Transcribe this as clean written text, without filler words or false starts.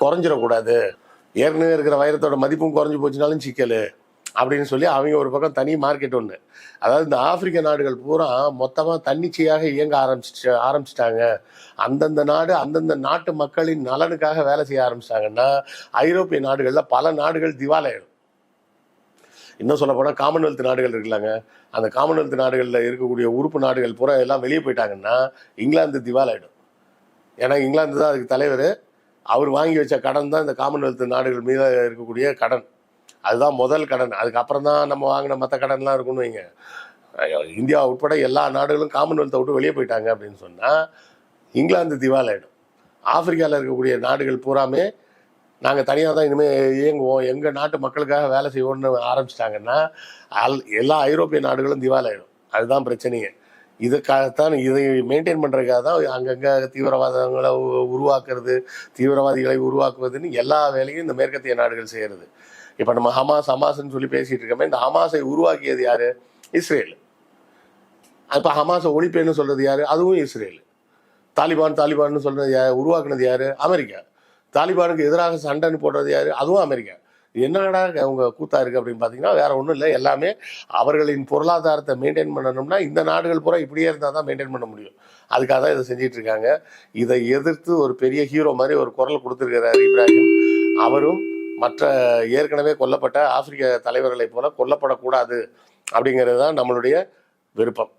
குறைஞ்சிடக்கூடாது, ஏற்கனவே இருக்கிற வைரத்தோட மதிப்பும் குறைஞ்சி போச்சுனாலும் சிக்கல் அப்படின்னு சொல்லி அவங்க ஒரு பக்கம் தனி மார்க்கெட் ஒன்று. அதாவது இந்த ஆப்பிரிக்க நாடுகள் பூரா மொத்தமாக தன்னிச்சையாக இயங்க ஆரம்பிச்சிட்டாங்க. அந்தந்த நாடு அந்தந்த நாட்டு மக்களின் நலனுக்காக வேலை செய்ய ஆரம்பிச்சிட்டாங்கன்னா ஐரோப்பிய நாடுகளில் பல நாடுகள் திவாலாயிடும். இன்னும் சொல்ல போனால் காமன்வெல்த் நாடுகள் இருக்குல்லாங்க, அந்த காமன்வெல்த் நாடுகளில் இருக்கக்கூடிய உறுப்பு நாடுகள் பூரா எல்லாம் வெளியே போயிட்டாங்கன்னா இங்கிலாந்து திவாலாயிடும். ஏன்னா இங்கிலாந்து தான் அதுக்கு தலைவர். அவர் வாங்கி வச்ச கடன் தான் இந்த காமன்வெல்த் நாடுகள் மீது இருக்கக்கூடிய கடன். அதுதான் முதல் கடன். அதுக்கப்புறம் தான் நம்ம வாங்கின மற்ற கடன்லாம் இருக்குன்னு வைங்க. இந்தியா உட்பட எல்லா நாடுகளும் காமன்வெல்த்தை விட்டு வெளியே போயிட்டாங்க அப்படின்னு சொன்னால் இங்கிலாந்து திவாலாயிடும். ஆப்பிரிக்காவில் இருக்கக்கூடிய நாடுகள் பூராமே நாங்கள் தனியாக தான் இனிமேல் இயங்குவோம், எங்கள் நாட்டு மக்களுக்காக வேலை செய்வோம்னு ஆரம்பிச்சிட்டாங்கன்னா எல்லா ஐரோப்பிய நாடுகளும் திவாலாயிடும். அதுதான் பிரச்சனையே. இதுக்காகத்தான், இதை மெயின்டைன் பண்ணுறதுக்காக தான் அங்கங்கே தீவிரவாதங்களை உருவாக்குறது, தீவிரவாதிகளை உருவாக்குவதுன்னு எல்லா வேலையும் இந்த மேற்கத்திய நாடுகள் செய்கிறது. இப்போ நம்ம ஹமாஸ்ன்னு சொல்லி பேசிகிட்டு இருக்கோமே, இந்த ஹமாஸை உருவாக்கியது யார்? இஸ்ரேல். இப்போ ஹமாஸை ஒழிப்பேன்னு சொல்கிறது யார்? அதுவும் இஸ்ரேல். தாலிபான்னு சொல்கிறது உருவாக்குனது யார்? அமெரிக்கா. தாலிபானுக்கு எதிராக சண்டைன்னு போடுறது யார்? அதுவும் அமெரிக்கா. என்னடா அவங்க கூத்தா இருக்குது அப்படின்னு பார்த்தீங்கன்னா வேற ஒன்றும் இல்லை. எல்லாமே அவர்களின் பொருளாதாரத்தை மெயின்டைன் பண்ணணும்னா இந்த நாடுகள் பூரா இப்படியே இருந்தால் தான் மெயின்டைன் பண்ண முடியும். அதுக்காக தான் இதை செஞ்சிட்டு இருக்காங்க. இதை எதிர்த்து ஒரு பெரிய ஹீரோ மாதிரி ஒரு குரல் கொடுத்துருக்கிறார் இப்ராஹிம். அவரும் மற்ற ஏற்கனவே கொல்லப்பட்ட ஆப்பிரிக்க தலைவர்களை போல கொல்லப்படக்கூடாது அப்படிங்கிறது தான் நம்மளுடைய விருப்பம்.